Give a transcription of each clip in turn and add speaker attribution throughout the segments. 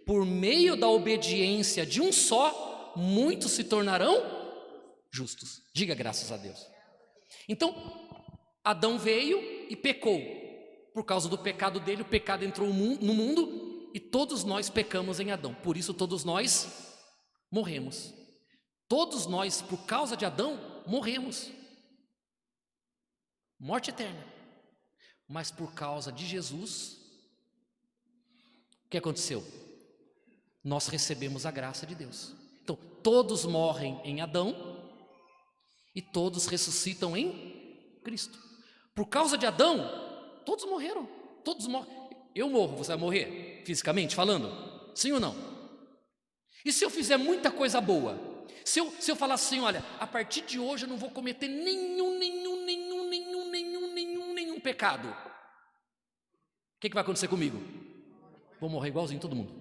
Speaker 1: por meio da obediência de um só, muitos se tornarão justos. Diga graças a Deus. Então, Adão veio e pecou. Por causa do pecado dele, o pecado entrou no mundo e todos nós pecamos em Adão. Por isso todos nós morremos. Todos nós, por causa de Adão, morremos. Morte eterna. Mas por causa de Jesus, o que aconteceu? Nós recebemos a graça de Deus. Então, todos morrem em Adão e todos ressuscitam em Cristo. Por causa de Adão, todos morreram. Todos morrem. Eu morro, você vai morrer? Fisicamente falando? Sim ou não? E se eu fizer muita coisa boa? Se eu falar assim, olha, a partir de hoje eu não vou cometer nenhum pecado. O que vai acontecer comigo? Vou morrer igualzinho todo mundo.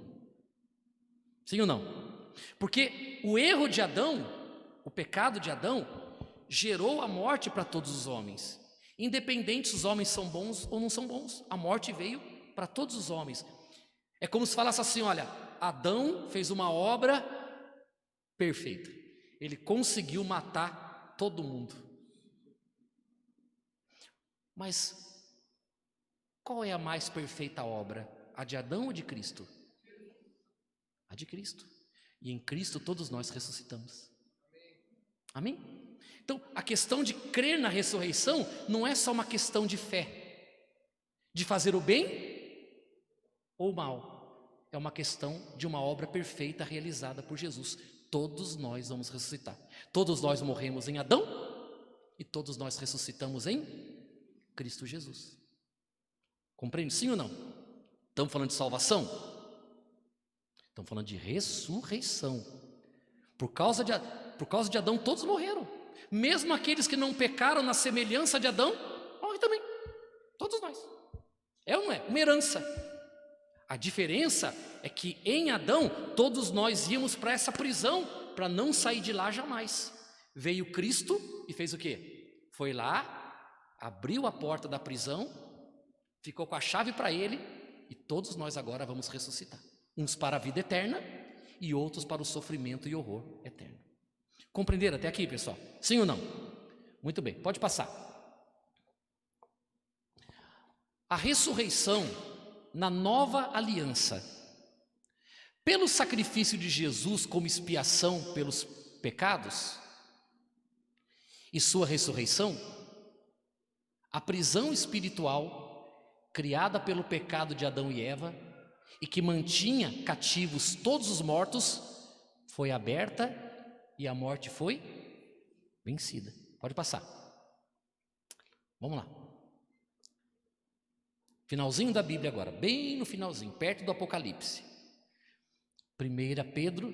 Speaker 1: Sim ou não? Porque o erro de Adão, o pecado de Adão, gerou a morte para todos os homens. Independente se os homens são bons ou não são bons, a morte veio para todos os homens. É como se falasse assim, olha, Adão fez uma obra perfeita. Ele conseguiu matar todo mundo. Mas qual é a mais perfeita obra? A de Adão ou de Cristo? A de Cristo. E em Cristo todos nós ressuscitamos. Amém? Então, a questão de crer na ressurreição não é só uma questão de fé, de fazer o bem ou o mal. É uma questão de uma obra perfeita realizada por Jesus. Todos nós vamos ressuscitar. Todos nós morremos em Adão e todos nós ressuscitamos em Cristo Jesus. Compreende? Sim ou não? Estamos falando de salvação? Estamos falando de ressurreição. Por causa de Adão, todos morreram. Mesmo aqueles que não pecaram na semelhança de Adão, morrem também. Todos nós. É ou não é? Uma herança. A diferença é que em Adão, todos nós íamos para essa prisão, para não sair de lá jamais. Veio Cristo e fez o quê? Foi lá, abriu a porta da prisão, ficou com a chave para ele, e todos nós agora vamos ressuscitar. Uns para a vida eterna e outros para o sofrimento e horror eterno. Compreenderam até aqui, pessoal? Sim ou não? Muito bem, pode passar. A ressurreição na nova aliança. Pelo sacrifício de Jesus como expiação pelos pecados e sua ressurreição, a prisão espiritual criada pelo pecado de Adão e Eva e que mantinha cativos todos os mortos foi aberta e a morte foi vencida. Pode passar. Vamos lá. Finalzinho da Bíblia agora, bem no finalzinho, perto do Apocalipse. 1 Pedro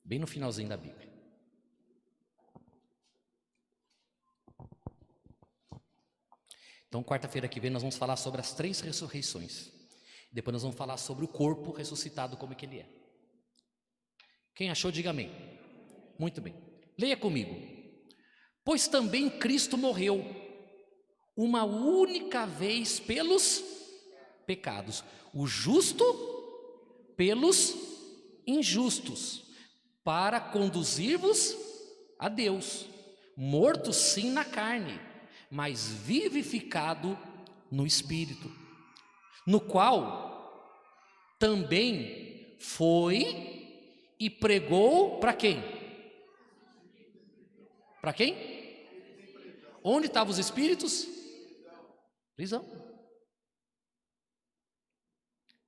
Speaker 1: bem no finalzinho da Bíblia. Então, quarta-feira que vem nós vamos falar sobre as 3 ressurreições. Depois nós vamos falar sobre o corpo ressuscitado, como é que ele é. Quem achou, diga amém. Muito bem. Leia comigo. Pois também Cristo morreu uma única vez pelos pecados, o justo pelos injustos, para conduzir-vos a Deus, morto sim na carne, mas vivificado no Espírito, no qual também foi e pregou para quem? Para quem? Onde estavam os espíritos? Prisão.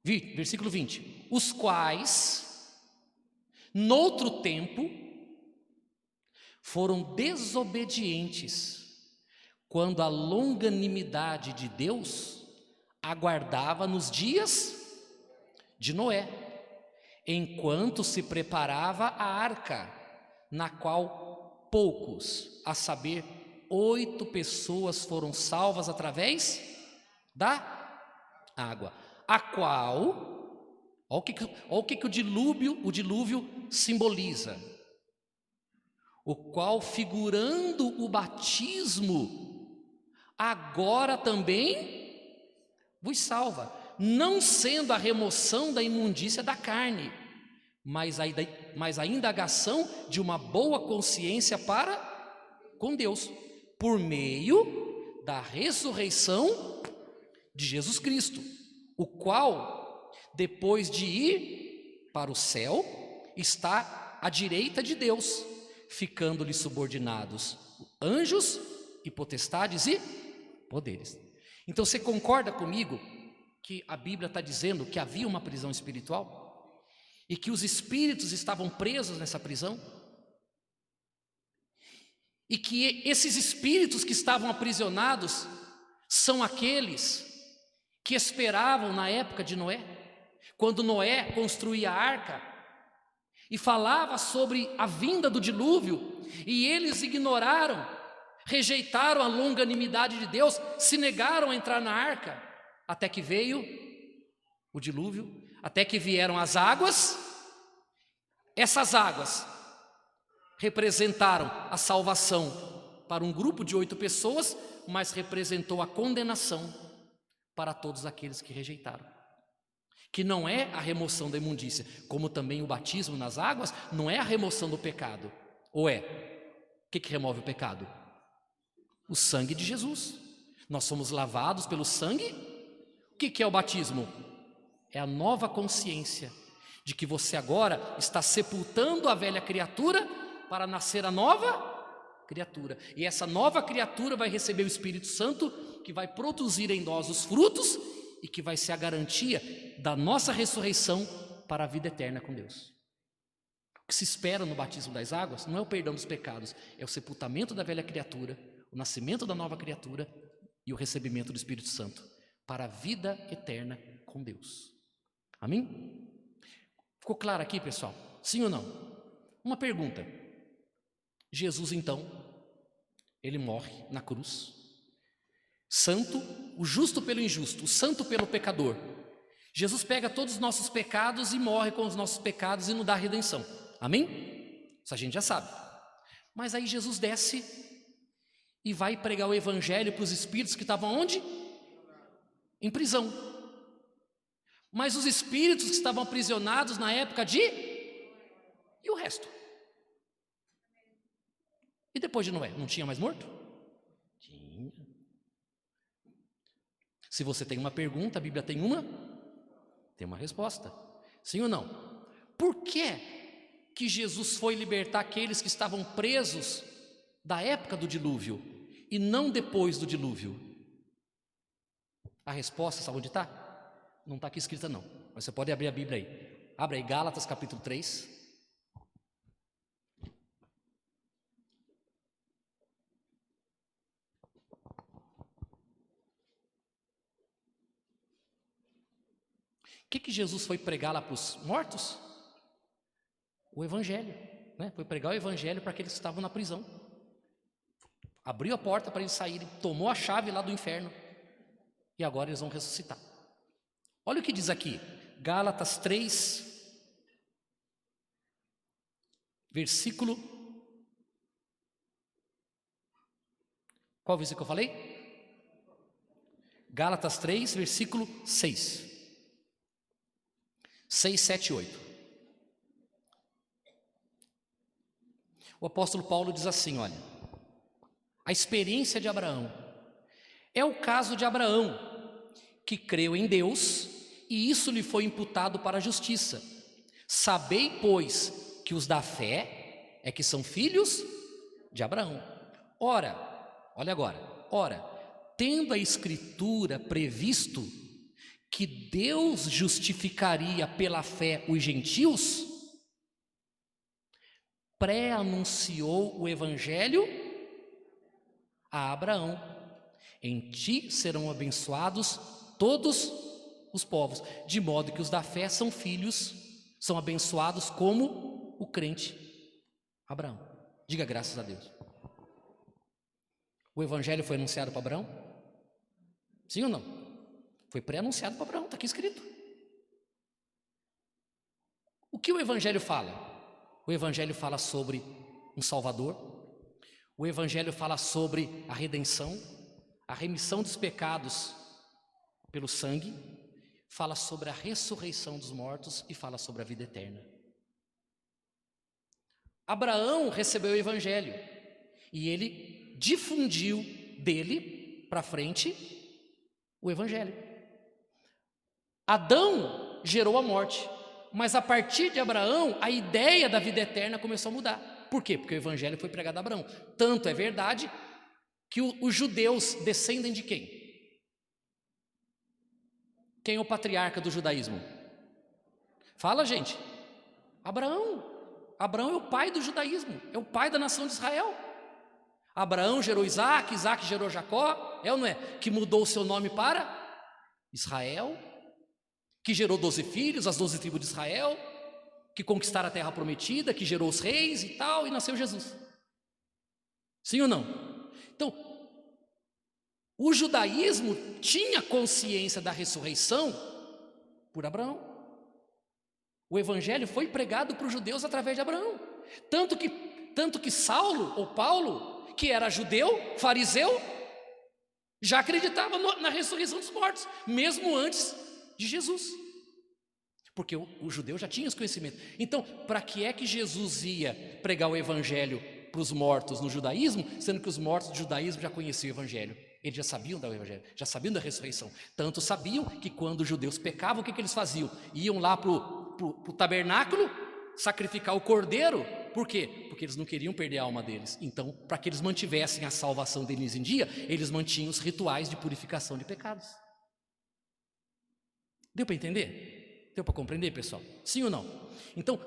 Speaker 1: Versículo 20. Os quais, noutro tempo, foram desobedientes, quando a longanimidade de Deus aguardava nos dias de Noé, enquanto se preparava a arca, na qual poucos, a saber, 8 pessoas foram salvas através da água, a qual, olha o que o dilúvio simboliza, o qual, figurando o batismo, agora também vos salva, não sendo a remoção da imundícia da carne, mas a indagação de uma boa consciência para com Deus, por meio da ressurreição de Jesus Cristo, o qual, depois de ir para o céu, está à direita de Deus, ficando-lhe subordinados anjos e potestades e poderes. Então você concorda comigo que a Bíblia está dizendo que havia uma prisão espiritual? E que os espíritos estavam presos nessa prisão? E que esses espíritos que estavam aprisionados são aqueles que esperavam na época de Noé, quando Noé construía a arca e falava sobre a vinda do dilúvio, e eles ignoraram, rejeitaram a longanimidade de Deus, se negaram a entrar na arca, até que veio o dilúvio, até que vieram as águas. Essas águas representaram a salvação para um grupo de 8 pessoas, mas representou a condenação para todos aqueles que rejeitaram. Que não é a remoção da imundícia, como também o batismo nas águas não é a remoção do pecado. Ou é? O que remove o pecado? O sangue de Jesus. Nós somos lavados pelo sangue. O que é o batismo? É a nova consciência de que você agora está sepultando a velha criatura para nascer a nova criatura. E essa nova criatura vai receber o Espírito Santo, que vai produzir em nós os frutos e que vai ser a garantia da nossa ressurreição para a vida eterna com Deus. O que se espera no batismo das águas não é o perdão dos pecados, é o sepultamento da velha criatura, o nascimento da nova criatura e o recebimento do Espírito Santo para a vida eterna com Deus. Amém? Ficou claro aqui, pessoal? Sim ou não? Uma pergunta. Jesus, então, ele morre na cruz. Santo, o justo pelo injusto, o santo pelo pecador. Jesus pega todos os nossos pecados e morre com os nossos pecados e nos dá a redenção. Amém? Isso a gente já sabe. Mas aí Jesus desce e vai pregar o evangelho para os espíritos que estavam onde? Em prisão. Mas os espíritos que estavam aprisionados na época de... E o resto? E depois de Noé, não tinha mais morto? Tinha. Se você tem uma pergunta, a Bíblia tem uma resposta. Sim ou não? Por que Jesus foi libertar aqueles que estavam presos da época do dilúvio e não depois do dilúvio? A resposta, sabe onde está? Não está aqui escrita não, mas você pode abrir a Bíblia aí. Abre aí, Gálatas capítulo 3. O que Jesus foi pregar lá para os mortos? O evangelho, né? Foi pregar o evangelho para aqueles que estavam na prisão. Abriu a porta para eles saírem, tomou a chave lá do inferno e agora eles vão ressuscitar. Olha o que diz aqui, Gálatas 3, versículo... Qual versículo eu falei? Gálatas 3, versículo 6. 6, 7 e 8. O apóstolo Paulo diz assim, olha, a experiência de Abraão é o caso de Abraão, que creu em Deus e isso lhe foi imputado para a justiça. Sabei, pois, que os da fé é que são filhos de Abraão. Ora, olha agora, tendo a Escritura previsto que Deus justificaria pela fé os gentios, pré-anunciou o evangelho a Abraão: em ti serão abençoados todos os povos, de modo que os da fé são filhos, são abençoados como o crente Abraão. Diga graças a Deus. O evangelho foi anunciado para Abraão? Sim ou não? Foi pré-anunciado para Abraão, está aqui escrito. O que o Evangelho fala? O Evangelho fala sobre um Salvador. O Evangelho fala sobre a redenção, a remissão dos pecados pelo sangue. Fala sobre a ressurreição dos mortos e fala sobre a vida eterna. Abraão recebeu o Evangelho e ele difundiu dele para frente o Evangelho. Adão gerou a morte, mas a partir de Abraão a ideia da vida eterna começou a mudar. Por quê? Porque o Evangelho foi pregado a Abraão. Tanto é verdade que os judeus descendem de quem? Quem é o patriarca do judaísmo? Fala, gente. Abraão. Abraão é o pai do judaísmo, é o pai da nação de Israel. Abraão gerou Isaac, Isaac gerou Jacó, é ou não é? Que mudou o seu nome para Israel, que gerou 12 filhos, as 12 tribos de Israel, que conquistaram a terra prometida, que gerou os reis e tal, e nasceu Jesus. Sim ou não? Então, o judaísmo tinha consciência da ressurreição por Abraão. O Evangelho foi pregado para os judeus através de Abraão. Tanto que Saulo, ou Paulo, que era judeu, fariseu, já acreditava na ressurreição dos mortos, mesmo antes de Jesus. Porque o judeu já tinha esse conhecimento. Então, para que é que Jesus ia pregar o Evangelho para os mortos no judaísmo, sendo que os mortos do judaísmo já conheciam o Evangelho? Eles já sabiam do Evangelho, já sabiam da ressurreição. Tanto sabiam que quando os judeus pecavam, o que eles faziam? Iam lá para o tabernáculo sacrificar o cordeiro. Por quê? Porque eles não queriam perder a alma deles. Então, para que eles mantivessem a salvação deles em dia, eles mantinham os rituais de purificação de pecados. Deu para entender? Deu para compreender, pessoal? Sim ou não? Então,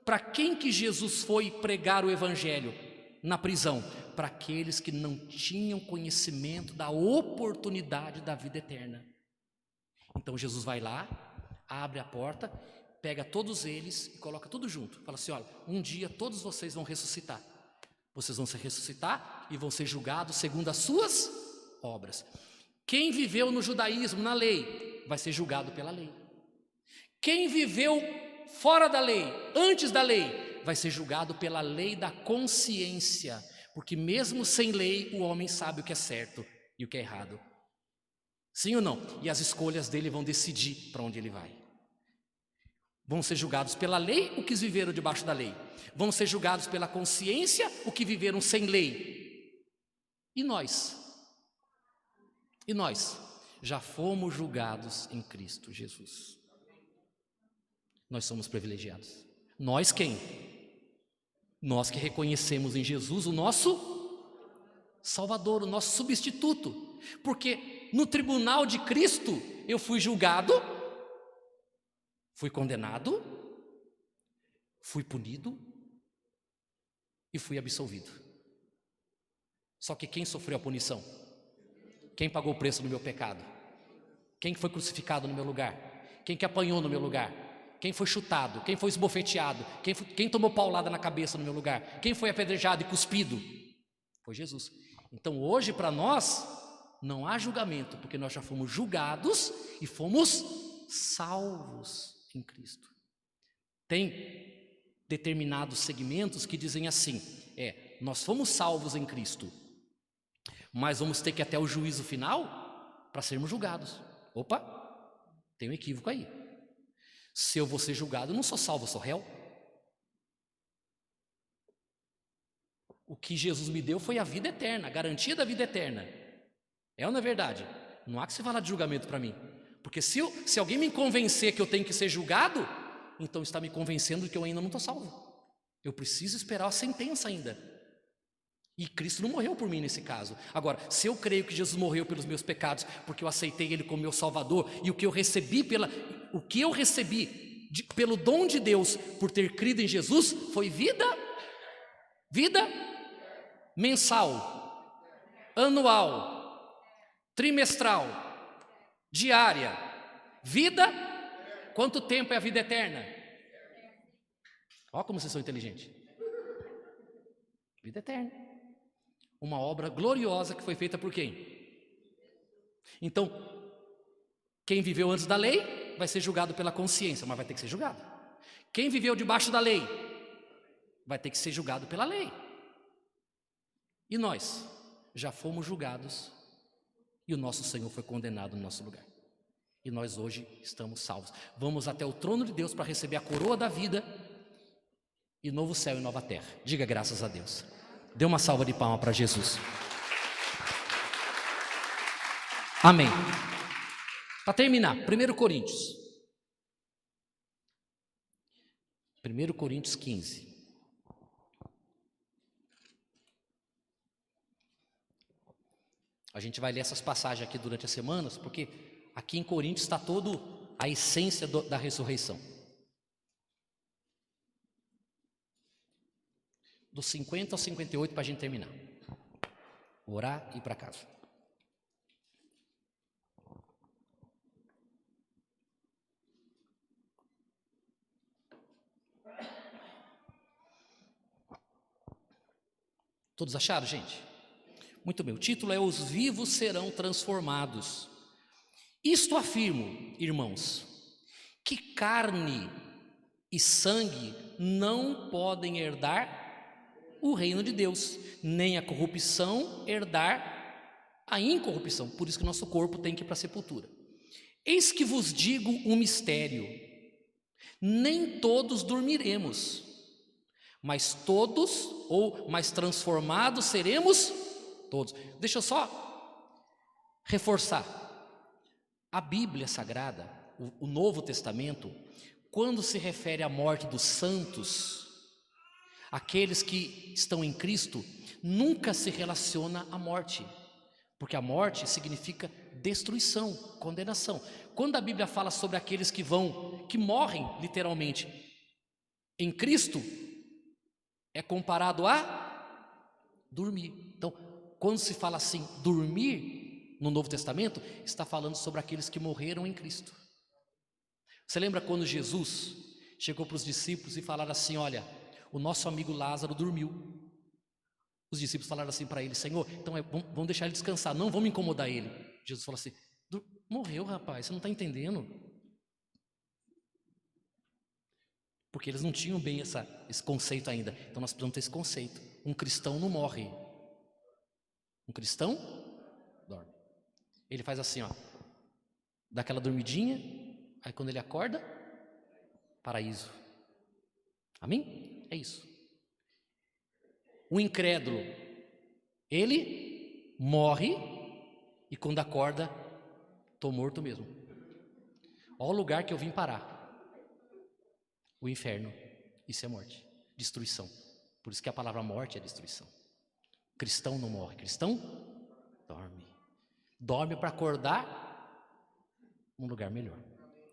Speaker 1: para quem que Jesus foi pregar o Evangelho na prisão? Para aqueles que não tinham conhecimento da oportunidade da vida eterna. Então Jesus vai lá, abre a porta, pega todos eles e coloca tudo junto. Fala assim, olha, um dia todos vocês vão ressuscitar. Vocês vão se ressuscitar e vão ser julgados segundo as suas obras. Quem viveu no judaísmo, na lei, vai ser julgado pela lei. Quem viveu fora da lei, antes da lei, vai ser julgado pela lei da consciência. Porque mesmo sem lei, o homem sabe o que é certo e o que é errado. Sim ou não? E as escolhas dele vão decidir para onde ele vai. Vão ser julgados pela lei os que viveram debaixo da lei. Vão ser julgados pela consciência os que viveram sem lei. E nós? E nós? Já fomos julgados em Cristo Jesus. Nós somos privilegiados. Nós quem? Nós que reconhecemos em Jesus o nosso Salvador, o nosso substituto. Porque no tribunal de Cristo eu fui julgado, fui condenado, fui punido e fui absolvido. Só que quem sofreu a punição? Quem pagou o preço do meu pecado? Quem foi crucificado no meu lugar? Quem que apanhou no meu lugar? Quem foi chutado? Quem foi esbofeteado? Quem tomou paulada na cabeça no meu lugar? Quem foi apedrejado e cuspido? Foi Jesus. Então hoje para nós não há julgamento, porque nós já fomos julgados e fomos salvos em Cristo. Tem determinados segmentos que dizem assim, nós fomos salvos em Cristo, mas vamos ter que ir até o juízo final para sermos julgados. Opa, tem um equívoco aí. Se eu vou ser julgado, eu não sou salvo, eu sou réu. O que Jesus me deu foi a vida eterna, a garantia da vida eterna. É ou não é verdade? Não há que se falar de julgamento para mim. Porque se alguém me convencer que eu tenho que ser julgado, então está me convencendo de que eu ainda não estou salvo. Eu preciso esperar a sentença ainda. E Cristo não morreu por mim nesse caso. Agora, se eu creio que Jesus morreu pelos meus pecados, porque eu aceitei Ele como meu Salvador, e o que eu recebi pelo dom de Deus por ter crido em Jesus foi vida mensal, anual, trimestral, diária. Vida, quanto tempo é a vida eterna? Olha como vocês são inteligentes. Vida eterna. Uma obra gloriosa que foi feita por quem? Então, Quem viveu antes da lei vai ser julgado pela consciência, mas vai ter que ser julgado. Quem viveu debaixo da lei vai ter que ser julgado pela lei. E nós já fomos julgados e o nosso Senhor foi condenado no nosso lugar. E nós hoje estamos salvos. Vamos até o trono de Deus para receber a coroa da vida e novo céu e nova terra. Diga graças a Deus. Dê uma salva de palmas para Jesus. Amém. Para terminar, 1 Coríntios. 1 Coríntios 15. A gente vai ler essas passagens aqui durante as semanas, porque aqui em Coríntios está toda a essência da ressurreição. Dos 50 ao 58 para a gente terminar. Orar e ir para casa. Todos acharam, gente? Muito bem, o título é Os Vivos Serão Transformados. Isto afirmo, irmãos, que carne e sangue não podem herdar o reino de Deus, nem a corrupção herdar a incorrupção. Por isso que nosso corpo tem que ir para a sepultura. Eis que vos digo um mistério: nem todos dormiremos, mas todos, ou mais transformados seremos todos. Deixa eu só reforçar. A Bíblia Sagrada, o Novo Testamento, quando se refere à morte dos santos, aqueles que estão em Cristo, nunca se relaciona à morte, porque a morte significa destruição, condenação. Quando a Bíblia fala sobre aqueles que morrem literalmente em Cristo, é comparado a dormir. Então, quando se fala assim, dormir, no Novo Testamento, está falando sobre aqueles que morreram em Cristo. Você lembra quando Jesus chegou para os discípulos e falaram assim: olha, o nosso amigo Lázaro dormiu. Os discípulos falaram assim para ele: Senhor, então vamos deixar ele descansar, não vamos incomodar ele. Jesus falou assim: morreu, rapaz, você não está entendendo? Porque eles não tinham bem esse conceito ainda. Então nós precisamos ter esse conceito. Um cristão não morre. Um cristão dorme. Ele faz assim, ó, dá aquela dormidinha, aí quando ele acorda, paraíso. Amém? É isso. O incrédulo, ele morre e quando acorda, estou morto mesmo. Olha o lugar que eu vim parar. O inferno. Isso é morte, destruição. Por isso que a palavra morte é destruição. Cristão não morre, cristão dorme. Dorme para acordar num lugar melhor.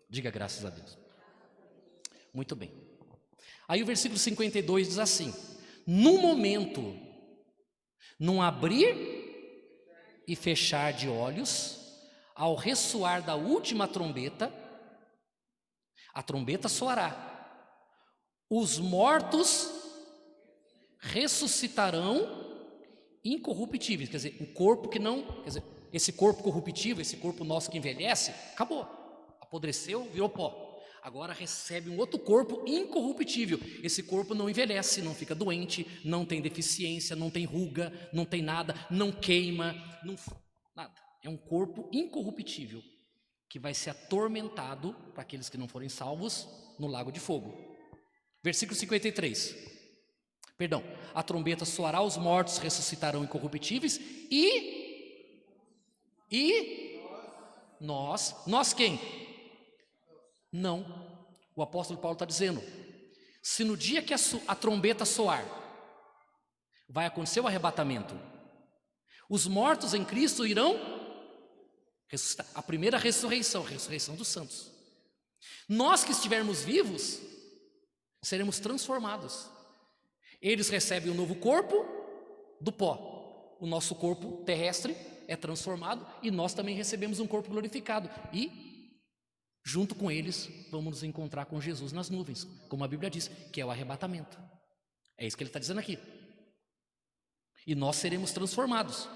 Speaker 1: Diga graças a Deus. Muito bem. Aí o versículo 52 diz assim: no momento, num abrir e fechar de olhos, ao ressoar da última trombeta, a trombeta soará, os mortos ressuscitarão incorruptíveis. Quer dizer, o corpo que não, quer dizer, esse corpo corruptível, esse corpo nosso que envelhece, acabou, apodreceu, virou pó. Agora recebe um outro corpo incorruptível. Esse corpo não envelhece, não fica doente, não tem deficiência, não tem ruga, não tem nada, não queima, nada. É um corpo incorruptível que vai ser atormentado para aqueles que não forem salvos no lago de fogo. Versículo 53. Perdão. A trombeta soará, os mortos ressuscitarão incorruptíveis e nós quem? Não. O apóstolo Paulo está dizendo: se no dia que a trombeta soar, vai acontecer o arrebatamento, os mortos em Cristo irão ressuscitar. A primeira ressurreição, a ressurreição dos santos. Nós que estivermos vivos, seremos transformados. Eles recebem um novo corpo do pó. O nosso corpo terrestre é transformado e nós também recebemos um corpo glorificado. E, junto com eles, vamos nos encontrar com Jesus nas nuvens, como a Bíblia diz, que é o arrebatamento. É isso que ele está dizendo aqui. E nós seremos transformados,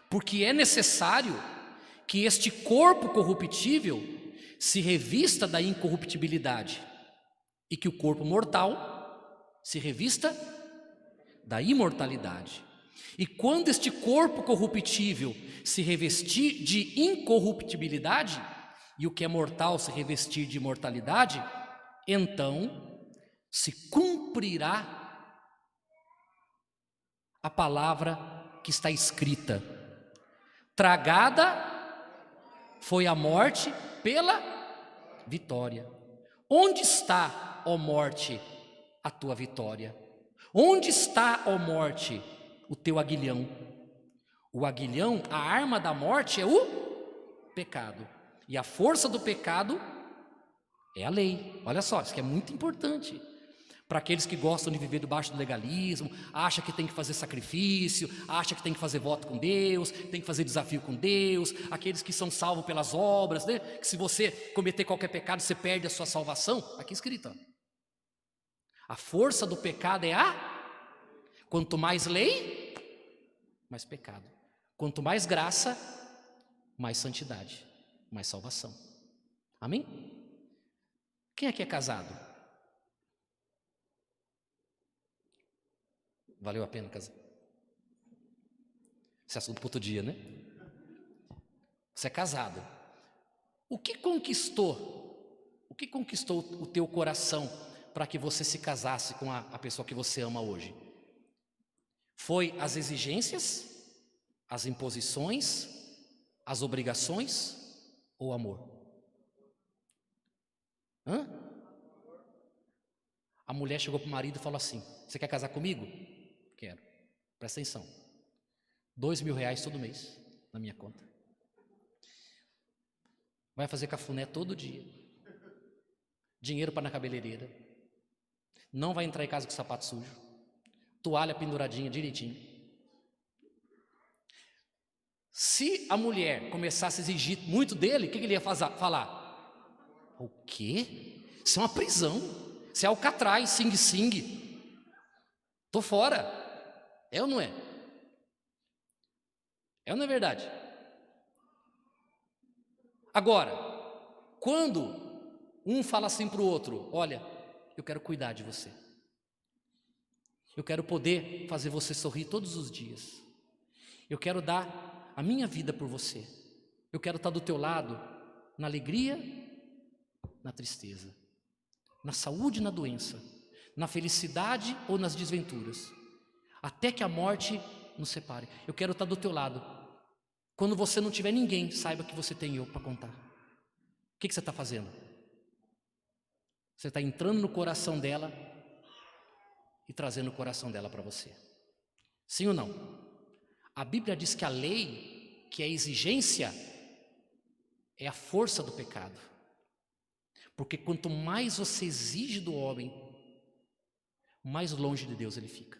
Speaker 1: porque é necessário que este corpo corruptível se revista da incorruptibilidade e que o corpo mortal se revista da imortalidade. E quando este corpo corruptível se revestir de incorruptibilidade e o que é mortal se revestir de imortalidade, então se cumprirá a palavra que está escrita: tragada foi a morte pela vitória. Onde está, ó morte, a tua vitória? Onde está, ó morte, o teu aguilhão? O aguilhão, a arma da morte é o pecado. E a força do pecado é a lei. Olha só, isso que é muito importante. Para aqueles que gostam de viver debaixo do legalismo, acha que tem que fazer sacrifício, acha que tem que fazer voto com Deus, tem que fazer desafio com Deus, aqueles que são salvos pelas obras, né? Que se você cometer qualquer pecado, você perde a sua salvação. Aqui escrito, ó. A força do pecado é quanto mais lei, mais pecado. Quanto mais graça, mais santidade, mais salvação. Amém? Quem aqui é casado? Valeu a pena casar? Esse é assunto para outro dia, né? Você é casado. O que conquistou o teu coração para que você se casasse com a pessoa que você ama hoje? Foi as exigências, as imposições, as obrigações ou o amor? A mulher chegou para o marido e falou assim: você quer casar comigo? Quero. Presta atenção. R$2.000 todo mês na minha conta. Vai fazer cafuné todo dia. Dinheiro para na cabeleireira. Não vai entrar em casa com sapato sujo. Toalha penduradinha direitinho. Se a mulher começasse a exigir muito dele, o que ele ia falar? O quê? Isso é uma prisão. Isso é Alcatraz, sing-sing. Tô fora. É ou não é? É ou não é verdade? Agora, quando um fala assim para o outro: olha, eu quero cuidar de você, eu quero poder fazer você sorrir todos os dias, eu quero dar a minha vida por você, eu quero estar do teu lado na alegria, na tristeza, na saúde e na doença, na felicidade ou nas desventuras, até que a morte nos separe. Eu quero estar do teu lado. Quando você não tiver ninguém, saiba que você tem eu para contar. O que você está fazendo? Você está entrando no coração dela e trazendo o coração dela para você. Sim ou não? A Bíblia diz que a lei, que é a exigência, é a força do pecado. Porque quanto mais você exige do homem, mais longe de Deus ele fica.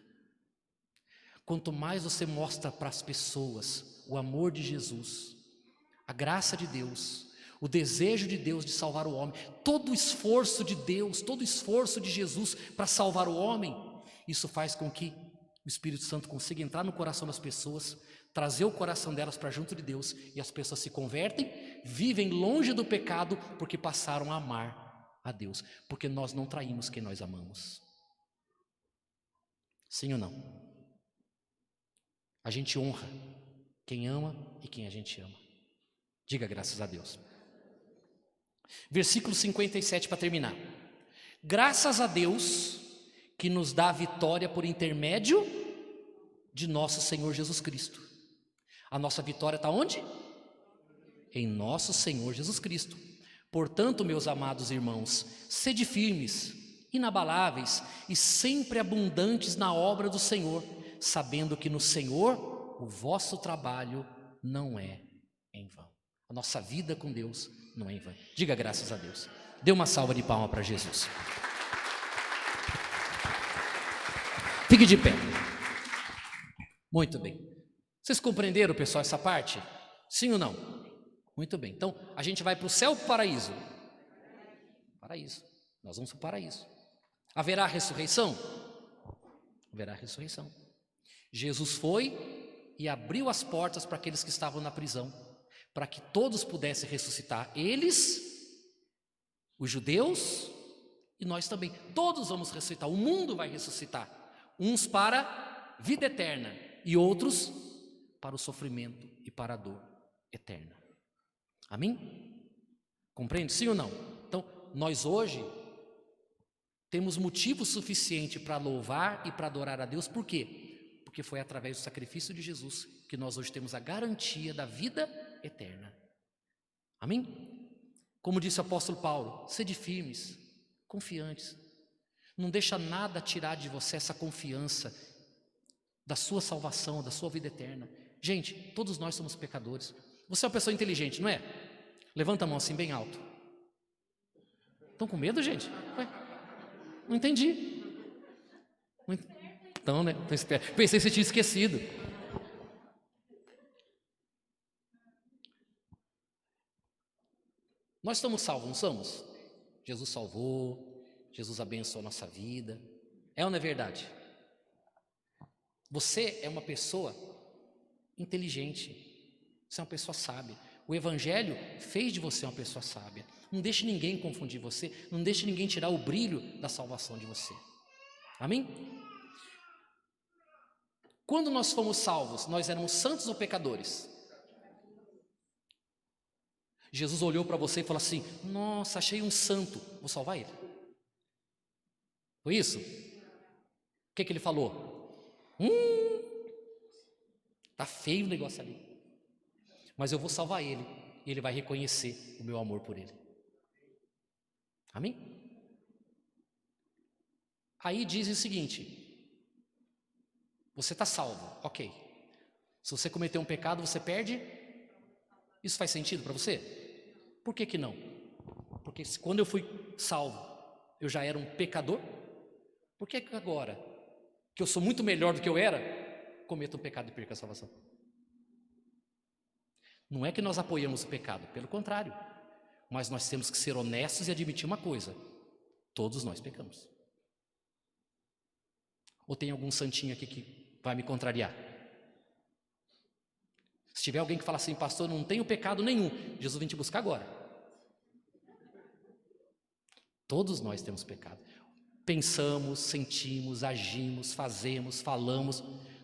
Speaker 1: Quanto mais você mostra para as pessoas o amor de Jesus, a graça de Deus, o desejo de Deus de salvar o homem, todo o esforço de Deus, todo o esforço de Jesus para salvar o homem, isso faz com que o Espírito Santo consiga entrar no coração das pessoas, trazer o coração delas para junto de Deus, e as pessoas se convertem, vivem longe do pecado, porque passaram a amar a Deus, porque nós não traímos quem nós amamos. Sim ou não? A gente honra quem ama e quem a gente ama. Diga graças a Deus. Versículo 57 para terminar. Graças a Deus que nos dá a vitória por intermédio de nosso Senhor Jesus Cristo. A nossa vitória está onde? Em nosso Senhor Jesus Cristo. Portanto, meus amados irmãos, sede firmes, inabaláveis e sempre abundantes na obra do Senhor, sabendo que no Senhor o vosso trabalho não é em vão. A nossa vida com Deus não é em vão. Diga graças a Deus. Dê uma salva de palmas para Jesus. Fique de pé. Muito bem. Vocês compreenderam, pessoal, essa parte? Sim ou não? Muito bem. Então, a gente vai para o céu ou para o paraíso? Paraíso. Nós vamos para o paraíso. Haverá ressurreição? Haverá ressurreição. Jesus foi e abriu as portas para aqueles que estavam na prisão, para que todos pudessem ressuscitar, eles Os judeus e nós também. Todos vamos ressuscitar. O mundo vai ressuscitar. Uns para vida eterna e outros para o sofrimento e para a dor eterna. Amém? Compreende? Sim ou não? Então, nós hoje temos motivo suficiente para louvar e para adorar a Deus. Por quê? Porque foi através do sacrifício de Jesus que nós hoje temos a garantia da vida eterna. Amém? Como disse o apóstolo Paulo, sede firmes, confiantes. Não deixa nada tirar de você essa confiança da sua salvação, da sua vida eterna. Gente, todos nós somos pecadores. Você é uma pessoa inteligente, não é? Levanta a mão assim bem alto. Estão com medo, gente? Ué, não entendi. Então, né? Pensei que você tinha esquecido. Nós estamos salvos, não somos? Jesus salvou, Jesus abençoou a nossa vida. É ou não é verdade? Você é uma pessoa inteligente. Você é uma pessoa sábia. O Evangelho fez de você uma pessoa sábia. Não deixe ninguém confundir você. Não deixe ninguém tirar o brilho da salvação de você. Amém? Quando nós fomos salvos, nós éramos santos ou pecadores? Jesus olhou para você e falou assim: nossa, achei um santo, vou salvar ele. Foi isso? O que ele falou? Tá feio o negócio ali, mas eu vou salvar ele, e ele vai reconhecer o meu amor por ele. Amém? Aí dizem o seguinte: você está salvo, ok. Se você cometer um pecado, você perde. Isso faz sentido para você? Por que não? Porque quando eu fui salvo, eu já era um pecador. Por que agora, que eu sou muito melhor do que eu era, cometo um pecado e perco a salvação? Não é que nós apoiamos o pecado, pelo contrário. Mas nós temos que ser honestos e admitir uma coisa: todos nós pecamos. Ou tem algum santinho aqui que vai me contrariar? Se tiver alguém que fala assim: pastor, não tenho pecado nenhum, Jesus vem te buscar agora. Todos nós temos pecado. Pensamos, sentimos, agimos, fazemos, falamos.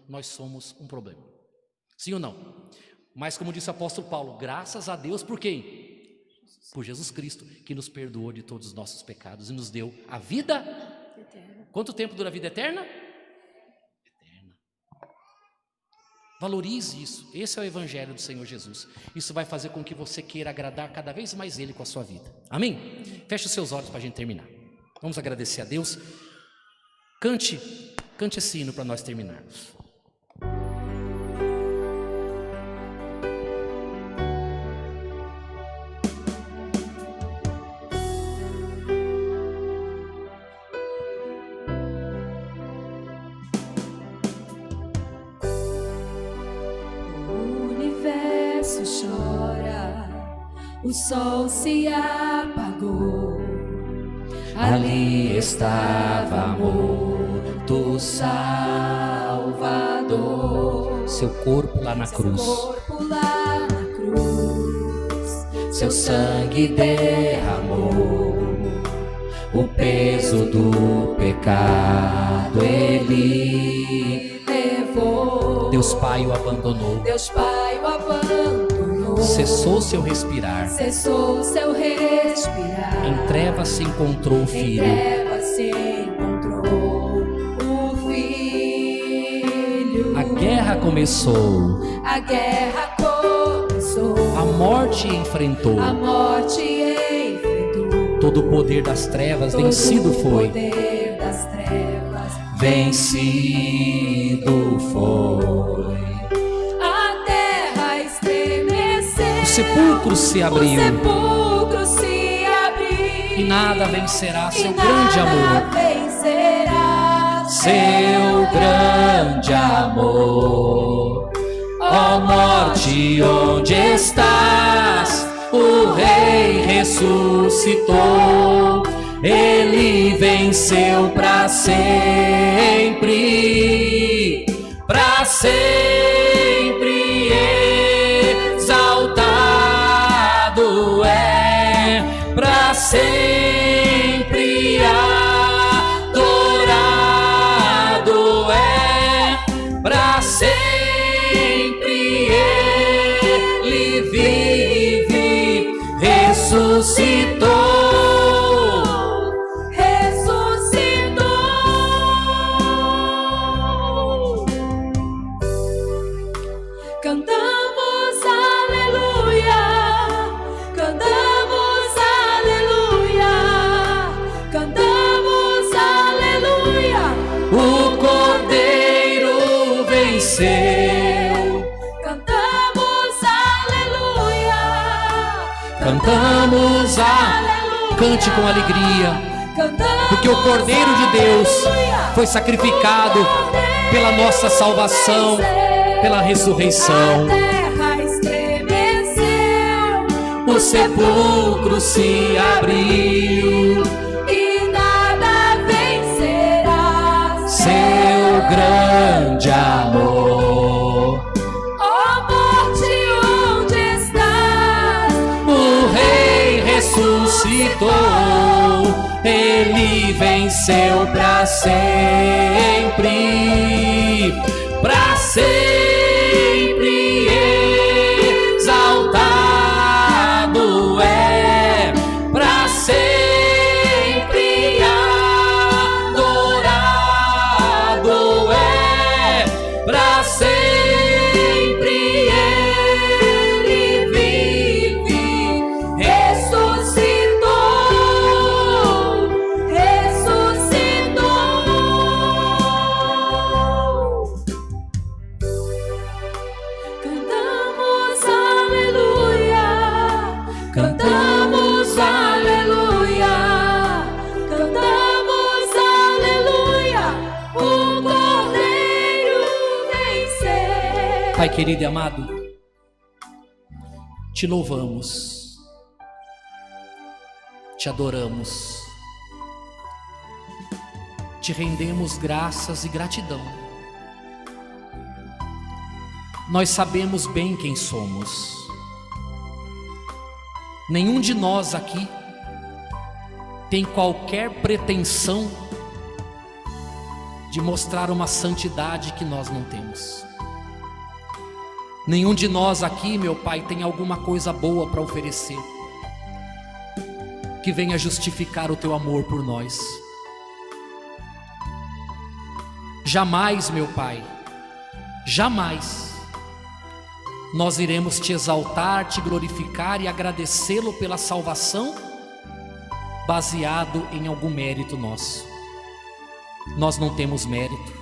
Speaker 1: Nós somos um problema. Sim ou não? Mas como disse o apóstolo Paulo, graças a Deus por quem? Por Jesus Cristo, que nos perdoou de todos os nossos pecados e nos deu a vida eterna. Quanto tempo dura a vida eterna? Eterna. Valorize isso. Esse é o Evangelho do Senhor Jesus. Isso vai fazer com que você queira agradar cada vez mais Ele com a sua vida. Amém? Feche os seus olhos para a gente terminar. Vamos agradecer a Deus. Cante esse hino para nós terminarmos.
Speaker 2: Chora, o sol se apagou, ali estava morto o Salvador.
Speaker 1: Seu corpo lá na cruz,
Speaker 2: seu sangue derramou, o peso do pecado ele levou.
Speaker 1: Deus Pai o abandonou.
Speaker 2: Deus Pai o abandonou.
Speaker 1: Cessou seu respirar.
Speaker 2: Cessou seu respirar.
Speaker 1: Em trevas se encontrou o Filho.
Speaker 2: Em trevas se encontrou o Filho.
Speaker 1: A guerra começou.
Speaker 2: A guerra começou.
Speaker 1: A morte enfrentou.
Speaker 2: A morte enfrentou.
Speaker 1: Todo o poder das trevas vencido foi.
Speaker 2: Todo o poder das trevas
Speaker 1: vencido foi.
Speaker 2: A terra estremeceu.
Speaker 1: O sepulcro se abriu.
Speaker 2: O sepulcro se abriu.
Speaker 1: E nada vencerá seu grande amor.
Speaker 2: Vencerá
Speaker 1: seu grande amor. Ó morte, onde estás? O Rei ressuscitou. Ele venceu para sempre, exaltado é para sempre. Cantamos
Speaker 2: aleluia.
Speaker 1: Cante com alegria,
Speaker 2: Cantamos,
Speaker 1: porque o Cordeiro de Deus
Speaker 2: aleluia.
Speaker 1: foi sacrificado pela nossa salvação, pela ressurreição.
Speaker 2: A terra estremeceu,
Speaker 1: O sepulcro se abriu,
Speaker 2: e nada vencerá
Speaker 1: seu grande amor.
Speaker 2: Ó morte, onde estás?
Speaker 1: O Rei ressuscitou, Ele venceu para sempre, para sempre exaltado é, para sempre adorado é, para sempre Ele vive,
Speaker 2: Ressuscitou, ressuscitou. Cantamos aleluia, cantamos aleluia, cantamos aleluia. O Cordeiro venceu.
Speaker 1: Pai querido e amado, te louvamos, te adoramos, te rendemos graças e gratidão. Nós sabemos bem quem somos. Nenhum de nós aqui tem qualquer pretensão de mostrar uma santidade que nós não temos. Nenhum de nós aqui, meu Pai, tem alguma coisa boa para oferecer que venha justificar o teu amor por nós. Jamais, meu Pai, jamais nós iremos te exaltar, te glorificar e agradecê-lo pela salvação baseado em algum mérito nosso. Nós não temos mérito,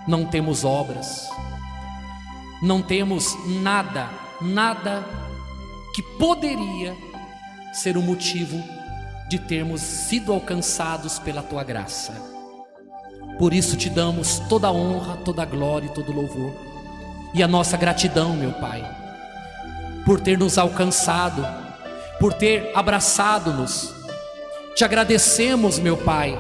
Speaker 1: não temos obras, não temos nada que poderia ser o motivo de termos sido alcançados pela tua graça. Por isso te damos toda a honra, toda a glória e todo o louvor, e a nossa gratidão, meu Pai, por ter nos alcançado, por ter abraçado-nos. Te agradecemos, meu Pai,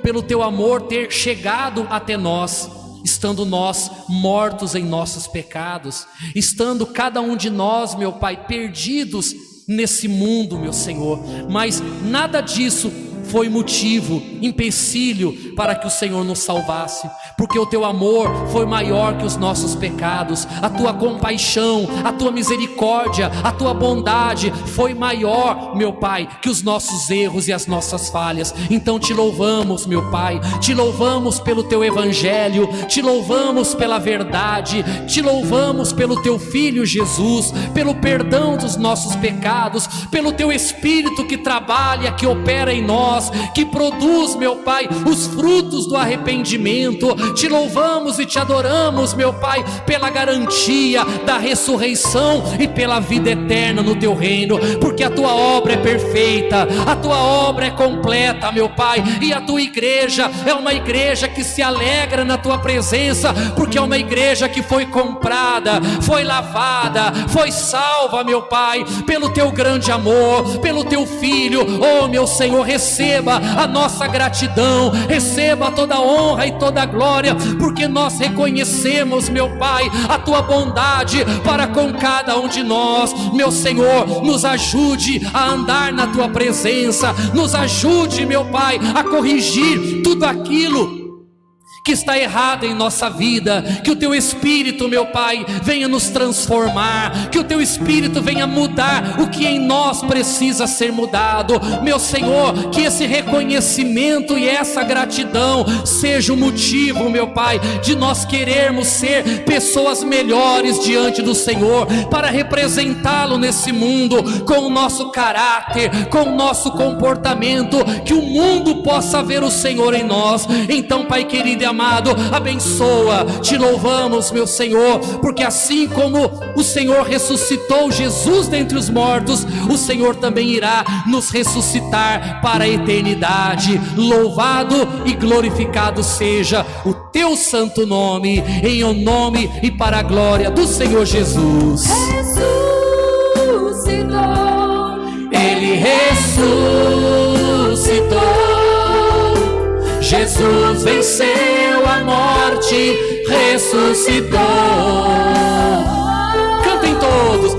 Speaker 1: pelo teu amor ter chegado até nós, estando nós mortos em nossos pecados, estando cada um de nós, meu Pai, perdidos nesse mundo, meu Senhor, mas nada disso foi motivo, empecilho para que o Senhor nos salvasse, porque o teu amor foi maior que os nossos pecados, a tua compaixão, a tua misericórdia, a tua bondade foi maior, meu Pai, que os nossos erros e as nossas falhas. Então te louvamos, meu Pai, te louvamos pelo teu evangelho, te louvamos pela verdade, te louvamos pelo teu Filho Jesus, pelo perdão dos nossos pecados, pelo teu Espírito que trabalha, que opera em nós, que produz, meu Pai, os frutos do arrependimento. Te louvamos e te adoramos, meu Pai, pela garantia da ressurreição e pela vida eterna no teu reino, porque a tua obra é perfeita, a tua obra é completa, meu Pai, e a tua igreja é uma igreja que se alegra na tua presença, porque é uma igreja que foi comprada, foi lavada, foi salva, meu Pai, pelo teu grande amor, pelo teu Filho. Oh, meu Senhor, receba a nossa gratidão, receba toda a honra e toda a glória, porque nós reconhecemos, meu Pai, a tua bondade para com cada um de nós. Meu Senhor, nos ajude a andar na tua presença, nos ajude, meu Pai, a corrigir tudo aquilo que está errado em nossa vida, que o teu Espírito, meu Pai, venha nos transformar, que o teu Espírito venha mudar o que em nós precisa ser mudado. Meu Senhor, que esse reconhecimento e essa gratidão seja o motivo, meu Pai, de nós querermos ser pessoas melhores diante do Senhor, para representá-lo nesse mundo, com o nosso caráter, com o nosso comportamento, que o mundo possa ver o Senhor em nós. Então, Pai querido e amado, abençoa. Te louvamos, meu Senhor, porque assim como o Senhor ressuscitou Jesus dentre os mortos, o Senhor também irá nos ressuscitar para a eternidade. Louvado e glorificado seja o teu santo nome, em o nome e para a glória do Senhor Jesus. Ele ressuscitou. Jesus venceu a morte, ressuscitou. Cantem todos.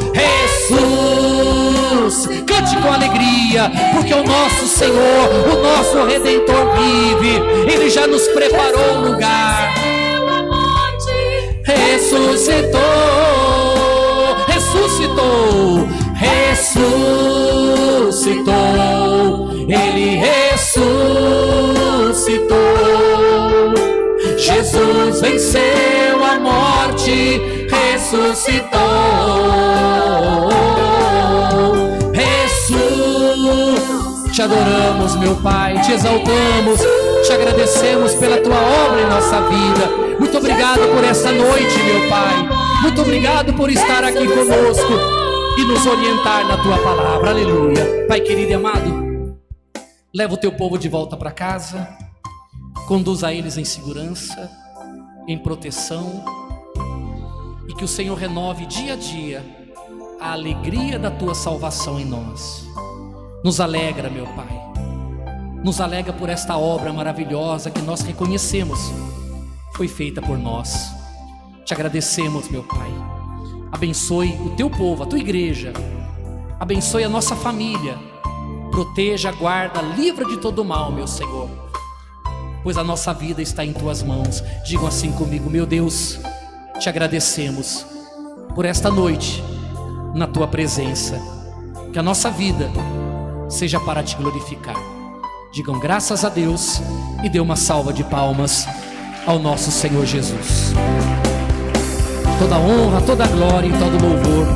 Speaker 1: Cante com alegria, porque o nosso Senhor, o nosso Redentor vive. Ele já nos preparou um lugar. Ressuscitou. Ele ressuscitou. Jesus venceu a morte, ressuscitou. Te adoramos, meu Pai, te exaltamos, te agradecemos pela tua obra em nossa vida. Muito obrigado por esta noite, meu Pai. Muito obrigado por estar aqui conosco e nos orientar na tua palavra. Aleluia. Pai querido e amado, leva o teu povo de volta para casa, conduza eles em segurança, em proteção, e que o Senhor renove dia a dia a alegria da tua salvação em nós. Nos alegra, meu Pai, nos alegra por esta obra maravilhosa que nós reconhecemos foi feita por nós. Te agradecemos, meu Pai. Abençoe o teu povo, a tua igreja, abençoe a nossa família, proteja, guarda, livra de todo mal, meu Senhor, pois a nossa vida está em tuas mãos. Digam assim comigo: meu Deus, te agradecemos por esta noite na tua presença, que a nossa vida seja para te glorificar. Digam graças a Deus e dê uma salva de palmas ao nosso Senhor Jesus. Toda honra, toda glória e todo louvor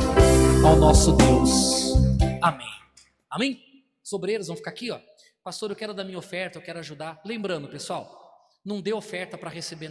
Speaker 1: ao nosso Deus. Amém. Amém? Os obreiros vão ficar aqui, ó. Pastor, eu quero dar minha oferta, eu quero ajudar. Lembrando, pessoal, não dê oferta para receber